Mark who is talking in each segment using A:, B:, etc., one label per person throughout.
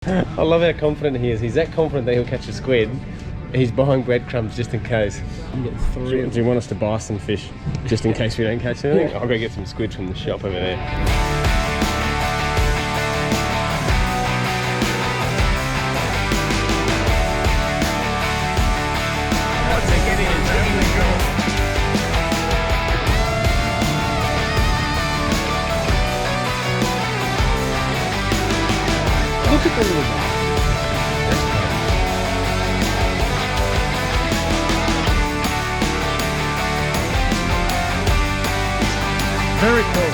A: I love how confident he is. He's that confident that he'll catch a squid. He's buying breadcrumbs just in case. Do you want us to buy some fish just in case we don't catch anything? Yeah. I'll go get some squid from the shop over there. Look at the little guy. Very cool.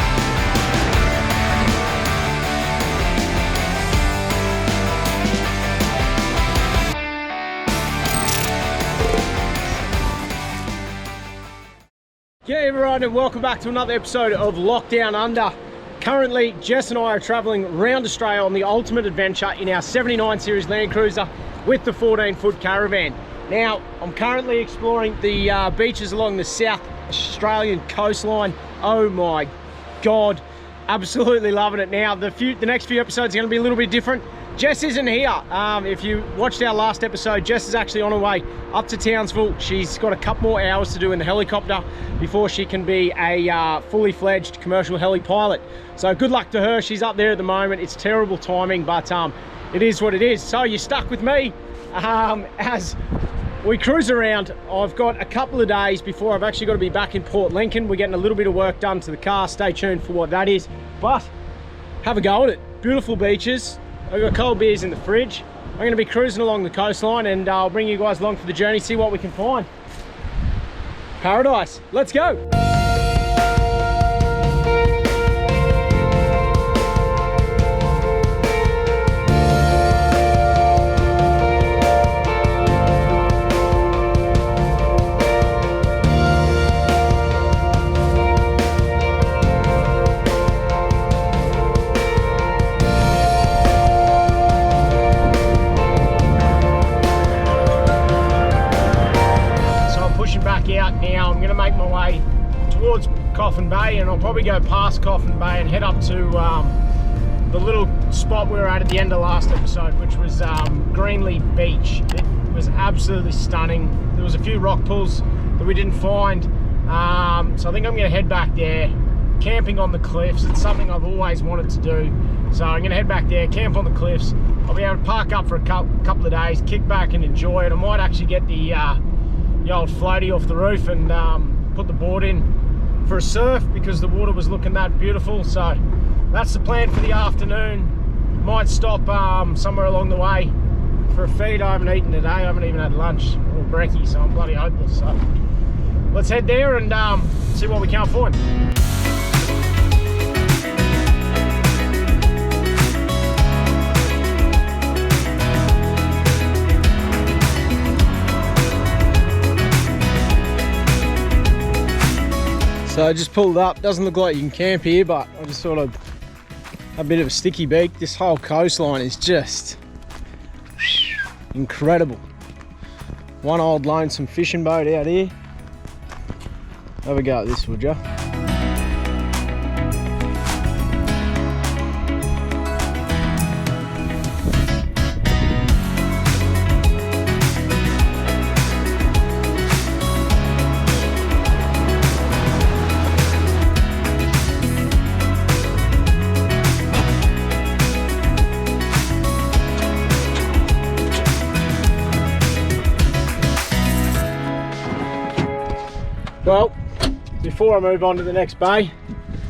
A: G'day everyone and welcome back to another episode of Lockdown Under. Currently, Jess and I are travelling around Australia on the ultimate adventure in our 79 Series Land Cruiser with the 14-foot caravan. Now, I'm currently exploring the beaches along the South Australian coastline. Oh my God, absolutely loving it. Now, the next few episodes are going to be a little bit different. Jess isn't here. If you watched our last episode, Jess is actually on her way up to Townsville. She's got a couple more hours to do in the helicopter before she can be a fully fledged commercial heli pilot. So good luck to her. She's up there at the moment. It's terrible timing, but it is what it is. So you're stuck with me as we cruise around. I've got a couple of days before I've actually got to be back in Port Lincoln. We're getting a little bit of work done to the car. Stay tuned for what that is. But have a go at it. Beautiful beaches. I've got cold beers in the fridge. I'm going to be cruising along the coastline and I'll bring you guys along for the journey, see what we can find. Paradise. Let's go. Out now. I'm going to make my way towards Coffin Bay and I'll probably go past Coffin Bay and head up to the little spot we were at the end of last episode, which was Greenleaf Beach. It was absolutely stunning. There was a few rock pools that we didn't find, so I think I'm going to head back there. Camping on the cliffs, it's something I've always wanted to do, so I'm going to head back there, camp on the cliffs. I'll be able to park up for a couple of days, kick back and enjoy it. I might actually get the old floaty off the roof and put the board in for a surf because the water was looking that beautiful. So that's the plan for the afternoon. Might stop somewhere along the way for a feed. I haven't eaten today. I haven't even had lunch or brekkie, so I'm bloody hopeless. So let's head there and see what we can't find. So I just pulled up. Doesn't look like you can camp here, but I just thought I'd a bit of a sticky beak. This whole coastline is just incredible. One old lonesome fishing boat out here. Have a go at this, would ya? Well, before I move on to the next bay,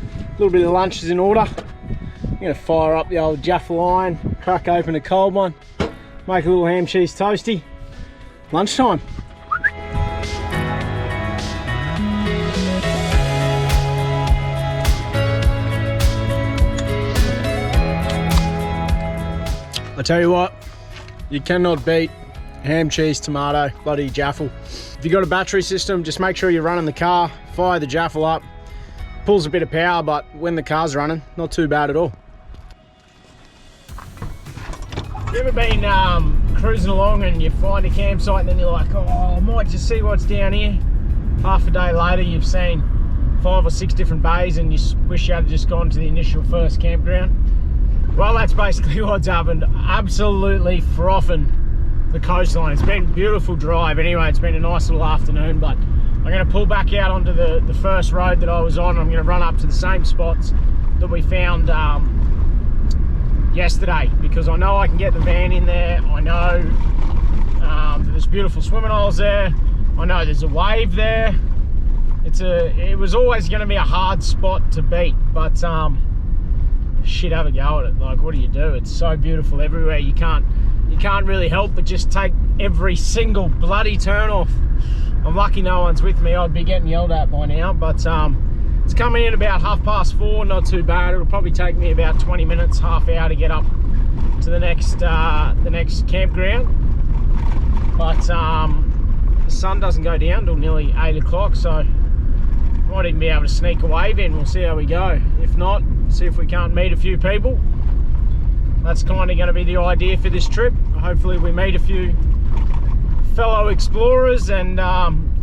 A: a little bit of lunch is in order. I'm going to fire up the old Jaffa line, crack open a cold one, make a little ham cheese toasty. Lunchtime. I tell you what, you cannot beat ham, cheese, tomato, bloody Jaffle. If you've got a battery system, just make sure you're running the car, fire the Jaffle up. Pulls a bit of power, but when the car's running, not too bad at all. You ever been cruising along and you find a campsite and then you're like, oh, I might just see what's down here. Half a day later, you've seen 5 or 6 different bays and you wish you had just gone to the initial first campground. Well, that's basically what's happened. Absolutely frothing the coastline. It's been a beautiful drive anyway. It's been a nice little afternoon, but I'm going to pull back out onto the first road that I was on. I'm going to run up to the same spots that we found yesterday, because I know I can get the van in there. I know that there's beautiful swimming holes there. I know there's a wave there. It was always going to be a hard spot to beat, but shit, have a go at it. Like, what do you do? It's so beautiful everywhere. You can't really help but just take every single bloody turn off. I'm lucky no one's with me. I'd be getting yelled at by now, but it's coming in about 4:30, not too bad. It'll probably take me about 20 minutes, half hour to get up to the next campground. But the sun doesn't go down till nearly 8 o'clock, so might even be able to sneak a wave in. We'll see how we go. If not, see if we can't meet a few people. That's kind of going to be the idea for this trip. Hopefully we meet a few fellow explorers and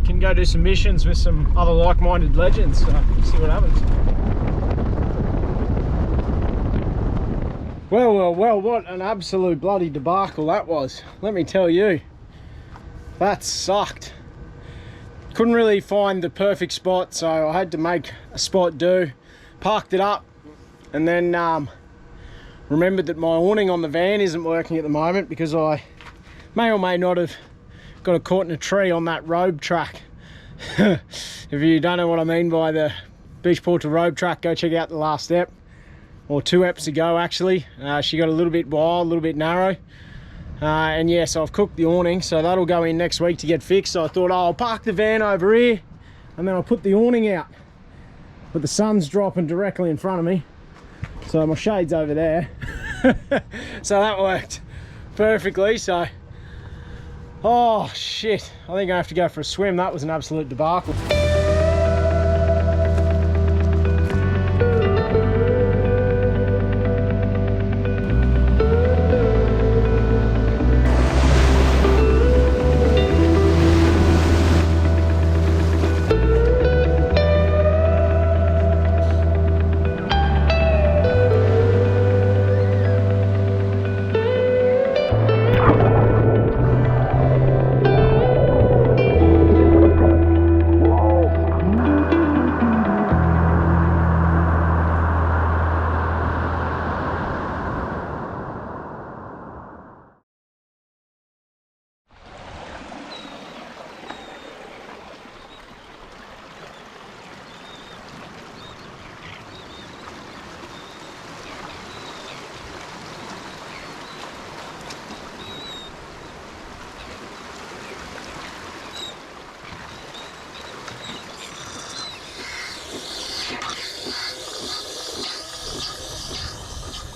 A: can go do some missions with some other like-minded legends. So we'll see what happens. Well, what an absolute bloody debacle that was. Let me tell you, that sucked. Couldn't really find the perfect spot, so I had to make a spot do. Parked it up, and then remembered that my awning on the van isn't working at the moment because I may or may not have got caught in a tree on that road track. If you don't know what I mean by the Beach Portal road track, go check out the last ep, or 2 eps ago actually. She got a little bit wild, a little bit narrow. And yeah, so I've cooked the awning, so that'll go in next week to get fixed. So I thought, oh, I'll park the van over here and then I'll put the awning out. But the sun's dropping directly in front of me, so my shade's over there. So that worked perfectly. So, oh shit, I think I have to go for a swim. That was an absolute debacle.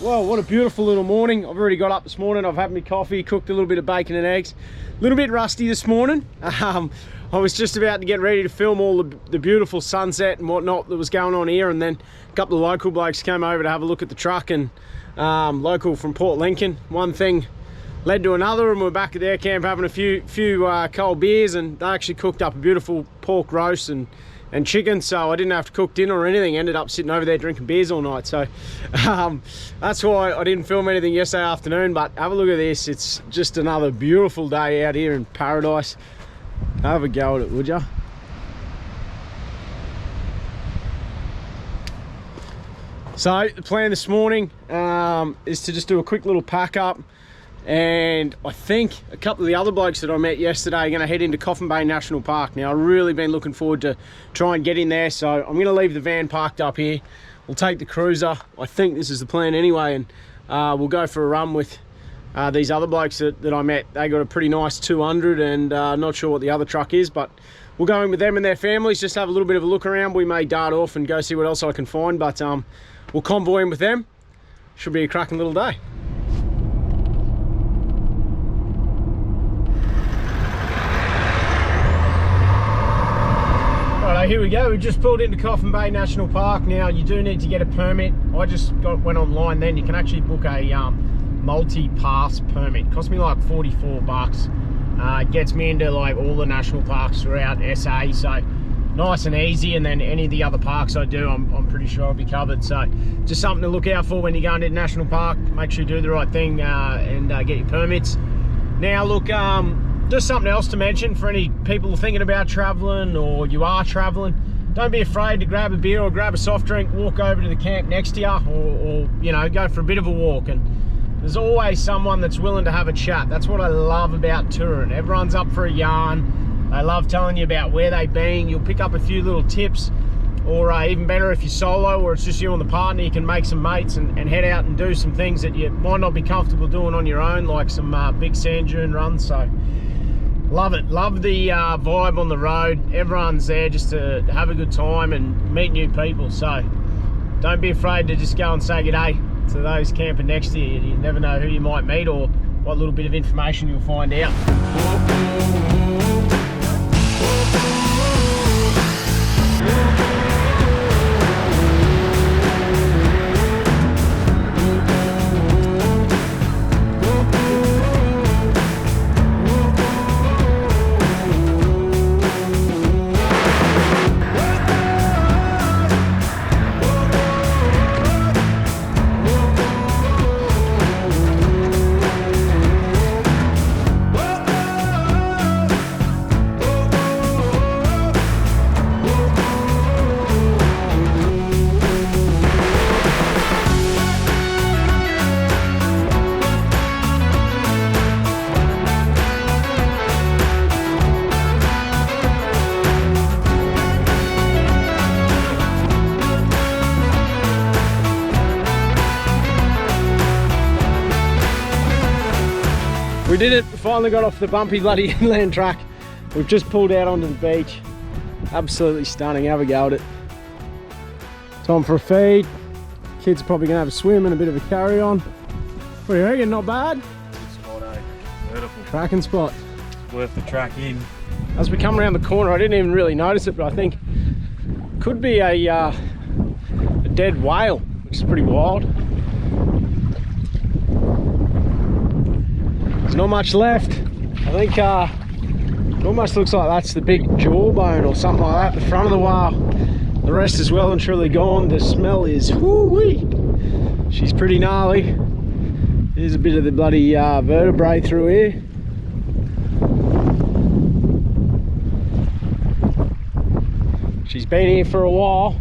A: Well, what a beautiful little morning. I've already got up this morning. I've had my coffee, cooked a little bit of bacon and eggs. A little bit rusty this morning. I was just about to get ready to film all the beautiful sunset and whatnot that was going on here, and then a couple of local blokes came over to have a look at the truck, and local from Port Lincoln. One thing led to another, and we're back at their camp having a few cold beers, and they actually cooked up a beautiful pork roast and chicken, so I didn't have to cook dinner or anything. Ended up sitting over there drinking beers all night. So that's why I didn't film anything yesterday afternoon. But have a look at this. It's just another beautiful day out here in paradise. Have a go at it, would ya? So the plan this morning is to just do a quick little pack up, and I think a couple of the other blokes that I met yesterday are going to head into Coffin Bay National Park. Now, I've really been looking forward to try and get in there, so I'm going to leave the van parked up here. We'll take the cruiser. I think this is the plan anyway, and we'll go for a run with these other blokes that I met. They got a pretty nice 200, and not sure what the other truck is, but we'll go in with them and their families, just have a little bit of a look around. We may dart off and go see what else I can find, but we'll convoy in with them. Should be a cracking little day. Here we go. We just pulled into Coffin Bay National Park. Now, you do need to get a permit. I just went online then. You can actually book a multi-pass permit. It cost me like 44 bucks. It gets me into like all the national parks throughout SA. So nice and easy, and then any of the other parks I do, I'm pretty sure I'll be covered. So just something to look out for when you go into national park. Make sure you do the right thing and get your permits. Now look, just something else to mention for any people thinking about traveling, or you are traveling. Don't be afraid to grab a beer or grab a soft drink, walk over to the camp next to you, or you know, go for a bit of a walk. And there's always someone that's willing to have a chat. That's what I love about touring. Everyone's up for a yarn. They love telling you about where they've been. You'll pick up a few little tips, or even better if you're solo or it's just you and the partner, you can make some mates and head out and do some things that you might not be comfortable doing on your own, like some big sand dune runs. So love it. Love the vibe on the road. Everyone's there just to have a good time and meet new people. So don't be afraid to just go and say good day to those camping next to you. You never know who you might meet or what little bit of information you'll find out. We did it, we finally got off the bumpy bloody inland track. We've just pulled out onto the beach. Absolutely stunning, have a go at it. Time for a feed. Kids are probably gonna have a swim and a bit of a carry on. What do you reckon, not bad?
B: Spot, eh? Beautiful.
A: Tracking spot.
B: Worth the track in.
A: As we come around the corner, I didn't even really notice it, but I think could be a dead whale, which is pretty wild. There's not much left. I think it almost looks like that's the big jawbone or something like that, the front of the whale. The rest is well and truly gone. The smell is whoo-wee. She's pretty gnarly. There's a bit of the bloody vertebrae through here. She's been here for a while.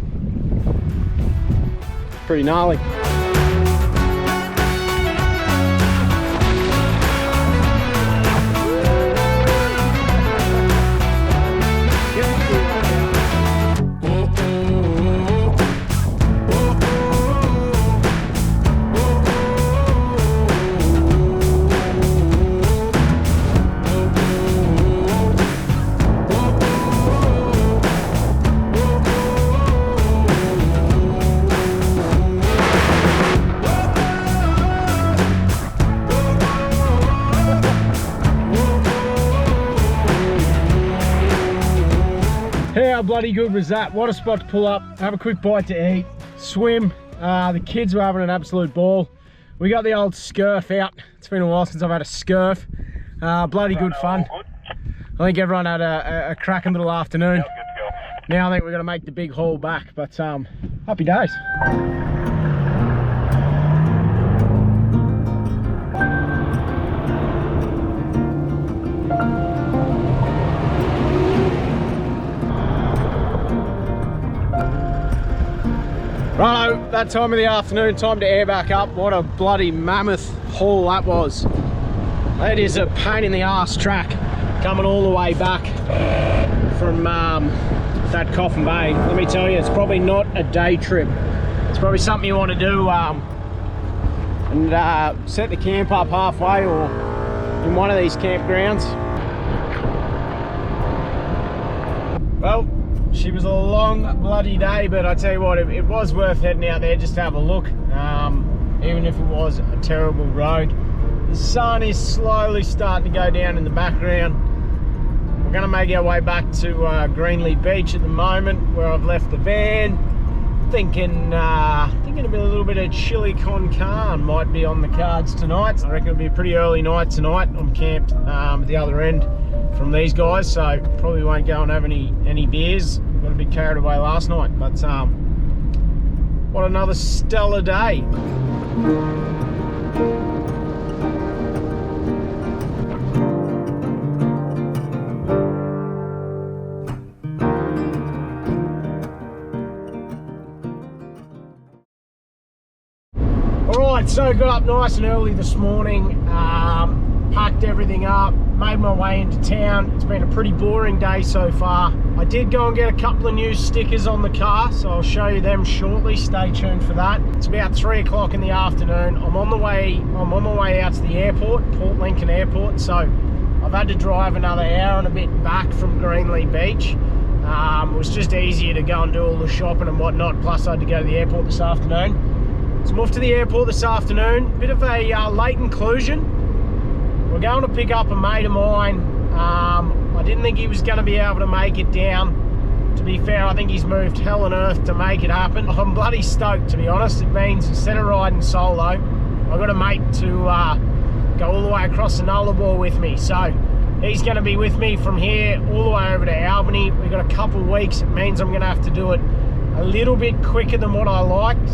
A: Pretty gnarly. How bloody good was that? What a spot to pull up, have a quick bite to eat, swim. The kids were having an absolute ball. We got the old scurf out. It's been a while since I've had a scurf. Bloody good fun. I think everyone had a cracking little afternoon. Now I think we're going to make the big haul back, but happy days. Righto, that time of the afternoon, time to air back up. What a bloody mammoth haul that was. That is a pain in the arse track, coming all the way back from that Coffin Bay. Let me tell you, it's probably not a day trip. It's probably something you want to do and set the camp up halfway or in one of these campgrounds. Well, she was a long bloody day, but I tell you what, it was worth heading out there just to have a look, even if it was a terrible road. The sun is slowly starting to go down in the background. We're going to make our way back to Greenleaf Beach at the moment, where I've left the van. Thinking a little bit of chili con carne might be on the cards tonight. I reckon it'll be a pretty early night tonight. I'm camped at the other end from these guys, so probably won't go and have any beers. got a bit carried away last night, but what another stellar day. Alright, so got up nice and early this morning, packed everything up, made my way into town. It's been a pretty boring day so far. I did go and get a couple of new stickers on the car, so I'll show you them shortly. Stay tuned for that. It's about 3 o'clock in the afternoon. I'm on my way out to the airport, Port Lincoln Airport, so I've had to drive another hour and a bit back from Greenlee Beach. It was just easier to go and do all the shopping and whatnot, plus I had to go to the airport this afternoon. So I'm off to the airport this afternoon. Bit of a late inclusion. We're going to pick up a mate of mine. I didn't think he was going to be able to make it down. To be fair, I think he's moved hell and earth to make it happen. I'm bloody stoked, to be honest. It means instead of riding solo, I've got a mate to go all the way across the Nullarbor with me. So he's going to be with me from here all the way over to Albany. We've got a couple of weeks. It means I'm going to have to do it a little bit quicker than what I liked.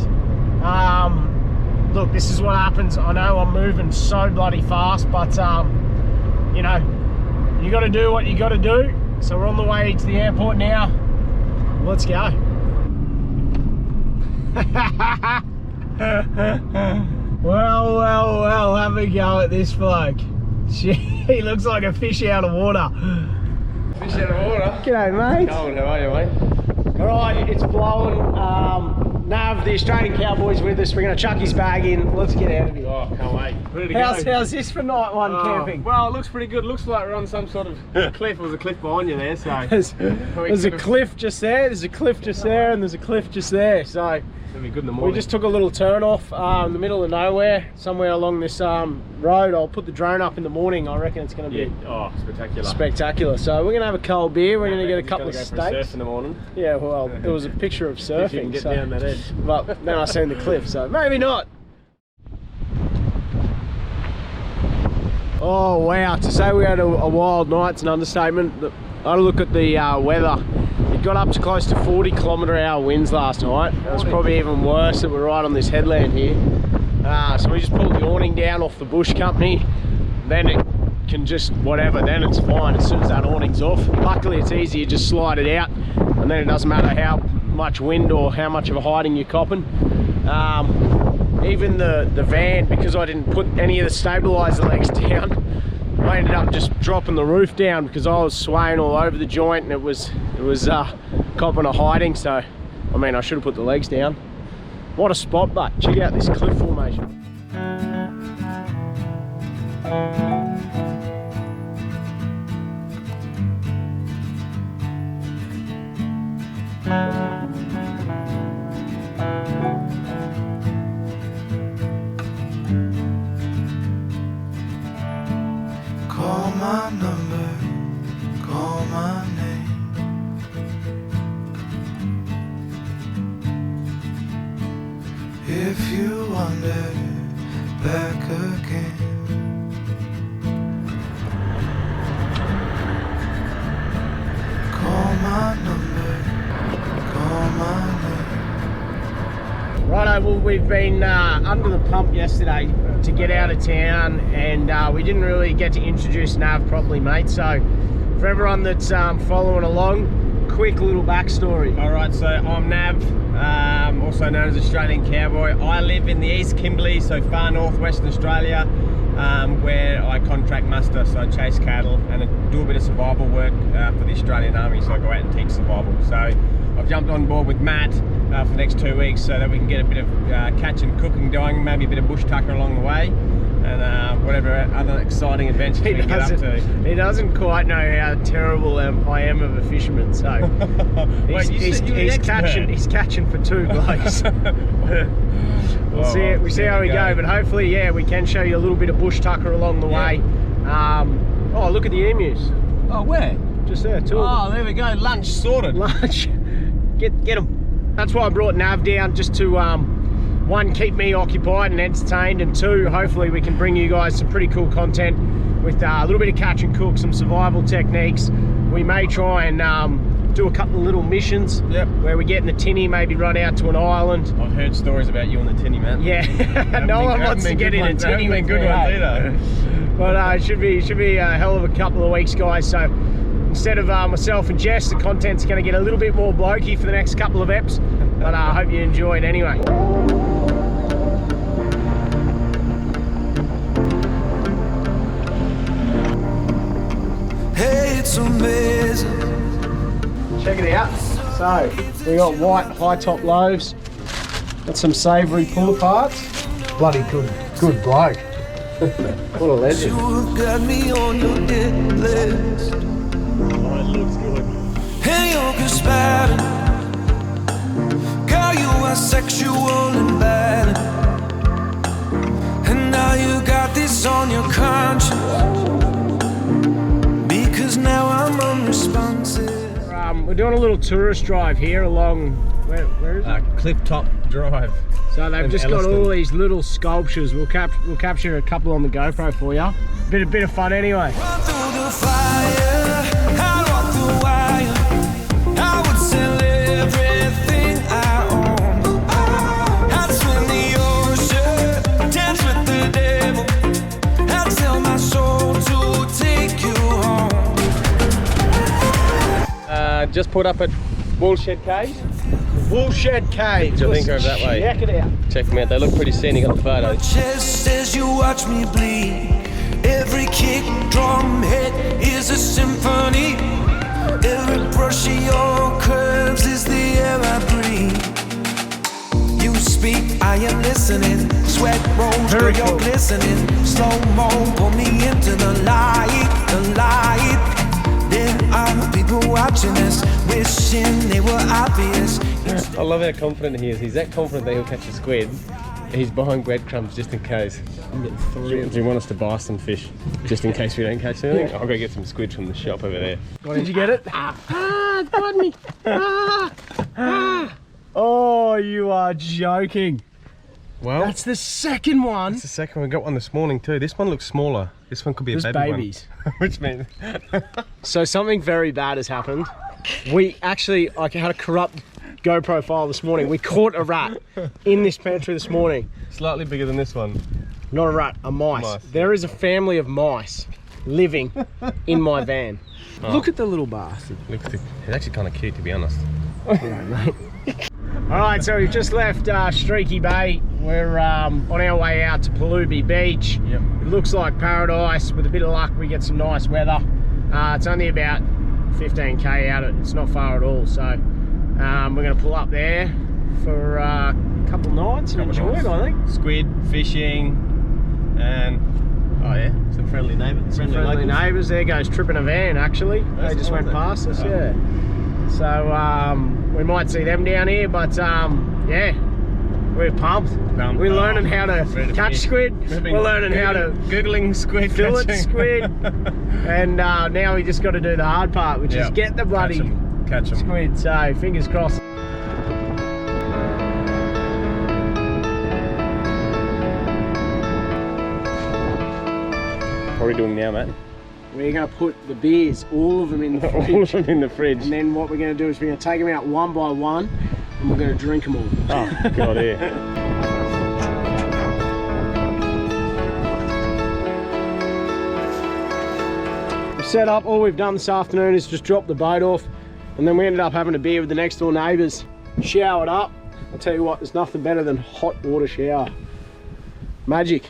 A: Look, this is what happens. I know I'm moving so bloody fast, but you know, you got to do what you got to do. So we're on the way to the airport now. Let's go. Well, have a go at this bloke. He looks like a fish out of water.
C: Fish out of water?
A: G'day, mate.
C: Cold, how are you, mate?
A: Alright, it's blowing. Nav, the Australian Cowboy's with us. We're going to chuck his bag in. Let's get out of here.
C: Oh, can't wait. Ready to go.
A: How's this for night one camping?
C: Well, it looks pretty good. Looks like we're on some sort of cliff. There's a cliff behind you there, so...
A: There's a cliff just there, there's a cliff just there, and there's a cliff just there. So
C: It'll be good in the morning.
A: we just took a little turn off in the middle of nowhere, somewhere along this road. I'll put the drone up in the morning. I reckon it's going to be spectacular. So we're going to have a cold beer. We're going to get a couple of steaks.
C: Surf in the morning.
A: Yeah, well, there was a picture of surfing.
C: If you can get down that edge.
A: But then I seen the cliff, so maybe not. Oh wow, to say we had a wild night's an understatement. I had a look at the weather. It got up to close to 40km/h winds last night. It was probably even worse that we're right on this headland here. So we just pulled the awning down off the bush company. Then it can just, whatever, then it's fine as soon as that awning's off. Luckily it's easy, you just slide it out and then it doesn't matter how much wind or how much of a hiding you're copping. Even the van, because I didn't put any of the stabilizer legs down, I ended up just dropping the roof down because I was swaying all over the joint and it was copping a hiding. So I mean, I should have put the legs down. What a spot, but check out this cliff formation.
D: Call my number, call my name. If you wander back again. Call my number, call my name.
A: Righto, well we've been under the pump yesterday to get out of town, and we didn't really get to introduce Nav properly, mate. So for everyone that's following along, quick little backstory.
C: Alright, so I'm Nav, also known as Australian Cowboy. I live in the East Kimberley, so far north Western Australia, where I contract muster, so I chase cattle and I do a bit of survival work for the Australian Army, so I go out and teach survival. So I've jumped on board with Matt for the next 2 weeks so that we can get a bit of catch and cooking going, maybe a bit of bush tucker along the way, and whatever other exciting adventures we can get up to.
A: He doesn't quite know how terrible I am of a fisherman, so he's catching for two blokes. We'll see how we go, but hopefully, yeah, we can show you a little bit of bush tucker along the way. Oh, look at the emus.
C: Oh, where?
A: Just there, two of them.
C: Oh, there we go. Lunch sorted.
A: Lunch. Get them. That's why I brought Nav down, just to one, keep me occupied and entertained, and two, hopefully we can bring you guys some pretty cool content with a little bit of catch and cook, some survival techniques. We may try and do a couple of little missions.
C: Yep.
A: Where we get in the tinny, maybe run out to an island.
C: I've heard stories about you on the tinny, man.
A: Yeah, no one wants to get in a tinny.
C: Been good ones either.
A: But it should be a hell of a couple of weeks, guys. So instead of myself and Jess, the content's going to get a little bit more blokey for the next couple of eps. But I hope you enjoy it anyway.
D: Hey, it's amazing.
A: Check it out. So we got white high top loaves. Got some savoury pull aparts. Bloody good bloke. What a legend.
D: You got me on your hit list.
B: Oh, it looks good.
D: Hey, you're conspiring. Girl, you are sexual and bad. And now you got this on your conscience. Because now I'm unresponsive.
A: We're doing a little tourist drive here along, where is it?
C: Cliff Top Drive.
A: So they've just got all these little sculptures. We'll capture a couple on the GoPro for you. Bit of fun anyway.
D: Run through the fire, I'd walk the wire. I would sell everything I own. I'd swim the ocean, dance with the devil. I'd sell my soul to take you home.
C: Just put up at Woolshed Caves.
A: Woolshed Caves.
C: I think over that way.
A: Check it out.
C: Check them out. They look pretty scenic on the
D: My
C: photos.
D: chest says you watch me bleed. Every kick, drum hit is a symphony. Every brush of your curves is the air I breathe. You speak, I am listening. Sweat rolls,
A: Very
D: girl,
A: cool.
D: you're glistening. Slow-mo, pull me into the light, the light. There are people watching us, wishing they were obvious.
C: I love how confident he is. He's that confident that he'll catch a squid. He's buying breadcrumbs just in case. Do you want us to buy some fish just in case we don't catch anything? I'll go get some squid from the shop over there.
A: Did you get it? It's got me. Oh, you are joking.
C: Well,
A: That's the second one.
C: that's the second one. We got one this morning too. This one looks smaller. This one could be a
A: There's
C: baby
A: babies.
C: one. Which means...
A: So something very bad has happened. We actually, I had a corrupt GoPro file this morning. We caught a rat in this pantry this morning.
C: Slightly bigger than this one.
A: Not a rat, a mice.
C: Mice.
A: There is a family of mice living in my van.
C: Oh.
A: Look at the little bastard.
C: Look at it. It's actually kind of cute, to be honest.
A: All right, so we've just left Streaky Bay. We're on our way out to Palubi Beach.
C: Yep.
A: It looks like paradise. With a bit of luck, we get some nice weather. It's only about 15k out. It's not far at all. So we're going to pull up there for a couple nights and enjoy it, I think.
C: Squid, fishing, and oh yeah, some friendly neighbours.
A: Friendly neighbours. There goes Trip in a van, actually.
C: That's
A: They just
C: cool,
A: went
C: isn't it?
A: past us,
C: Oh.
A: yeah. So we might see them down here, but yeah, we're pumped.
C: Pumped.
A: We're learning how to
C: Ready to
A: catch
C: fish.
A: squid.
C: We've been
A: We're learning how to
C: Googling squid
A: fillet
C: catching.
A: squid. And now we just got to do the hard part, which is
C: Yep.
A: get the bloody
C: Catch 'em.
A: squid. So fingers crossed.
C: What are we doing now, Matt?
A: We're going to put the beers, all of them in the
C: All
A: fridge.
C: of them in the fridge.
A: And then what we're going to do is we're going to take them out one by one and we're going to drink them all.
C: Oh, God, yeah.
A: Set up, all we've done this afternoon is just drop the boat off, and then we ended up having a beer with the next door neighbours, showered up. I'll tell you what, there's nothing better than hot water shower. Magic.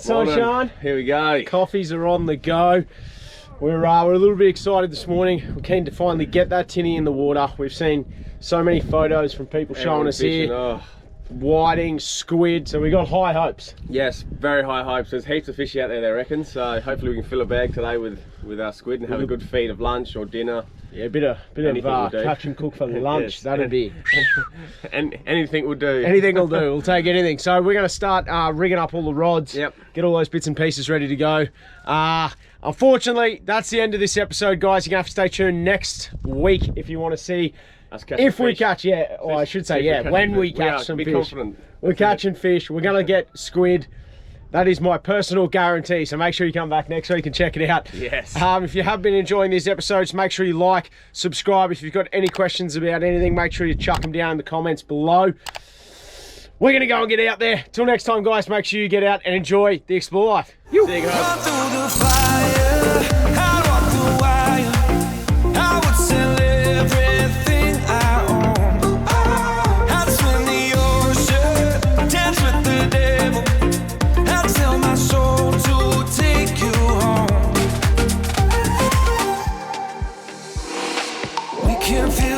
A: Morning, sunshine.
C: Here we go.
A: Coffees are on the go. We're a little bit excited this morning. We're keen to finally get that tinny in the water. We've seen so many photos from people showing us
C: fishing,
A: here. Whiting, squid, so we got high hopes.
C: Yes, very high hopes. There's heaps of fish out there, they reckon. So hopefully we can fill a bag today with our squid and have a good feed of lunch or dinner.
A: Yeah, a bit of catch and cook for lunch.
C: Yes.
A: That'd be.
C: And anything will do.
A: Anything will do. We'll take anything. So we're going to start rigging up all the rods.
C: Yep.
A: Get all those bits and pieces ready to go. Unfortunately, that's the end of this episode, guys. You're going to have to stay tuned next week if you want to see if we catch, or I should say, when we catch some fish.
C: Confident.
A: We're catching fish. We're going to get squid. That is my personal guarantee. So make sure you come back next week and check it out.
C: Yes.
A: If you have been enjoying these episodes, make sure you like, subscribe. If you've got any questions about anything, make sure you chuck them down in the comments below. We're going to go and get out there. Till next time, guys, make sure you get out and enjoy the Explore life.
C: See you guys.
D: Run through the fire, I'd walk the wire. I would sell everything I own. I'd swim the ocean, dance with the devil. I'd sell my soul to take you home. We can feel